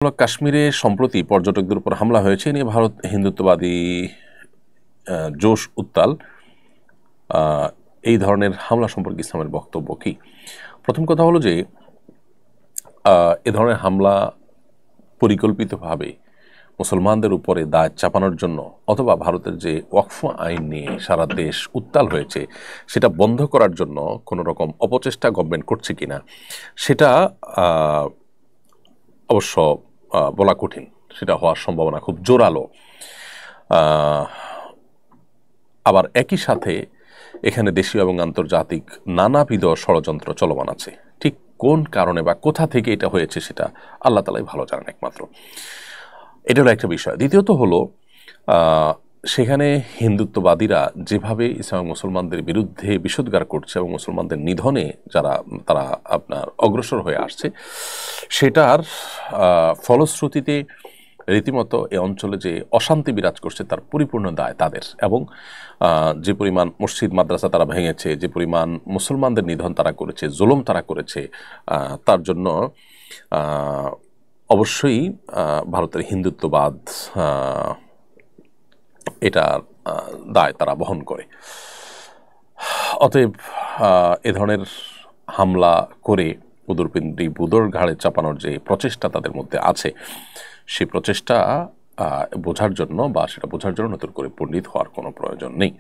কাশ্মীরে সম্প্রতি পর্যটকদের উপর হামলা হয়েছে নিয়ে ভারত হিন্দুত্ববাদী জোশ উত্তাল। এই ধরনের হামলা সম্পর্কে ইসলামের বক্তব্য কি? প্রথম কথা হলো যে এ ধরনের হামলা পরিকল্পিতভাবে মুসলমানদের উপরে দায় চাপানোর জন্য অথবা ভারতের যে ওয়াকফ আইন নিয়ে সারা দেশ উত্তাল হয়েছে সেটা বন্ধ করার জন্য কোনো রকম অপচেষ্টা গভর্নমেন্ট করছে কিনা সেটা অবশ্য বলা কঠিন। সেটা হওয়ার সম্ভাবনা খুব জোরালো। আবার একই সাথে এখানে দেশীয় এবং আন্তর্জাতিক নানাবিধ ষড়যন্ত্র চলমান আছে। ঠিক কোন কারণে বা কোথা থেকে এটা হয়েছে সেটা আল্লাহ তাআলাই ভালো জানেন একমাত্র। এটা হলো একটা বিষয়। দ্বিতীয়ত হলো সেখানে হিন্দুত্ববাদীরা যেভাবে ইসলাম মুসলমানদের বিরুদ্ধে বিষোদ্গার করছে এবং মুসলমানদের নিধনে তারা আপনার অগ্রসর হয়ে আসছে, সেটার ফলশ্রুতিতে রীতিমতো এ অঞ্চলে যে অশান্তি বিরাজ করছে তার পরিপূর্ণ দায় তাদের। এবং যে পরিমাণ মসজিদ মাদ্রাসা তারা ভেঙেছে, যে পরিমাণ মুসলমানদের নিধন তারা করেছে, জুলুম তারা করেছে, তার জন্য অবশ্যই ভারতের হিন্দুত্ববাদ এটার দায় তারা বহন করে। অতএব এ ধরনের হামলা করে উদরপিণ্ডি বুদর ঘাড়ে চাপানোর যে প্রচেষ্টা তাদের মধ্যে আছে, সেই প্রচেষ্টা বোঝার জন্য বা সেটা বোঝার জন্য নতুন করে পণ্ডিত হওয়ার কোনো প্রয়োজন নেই।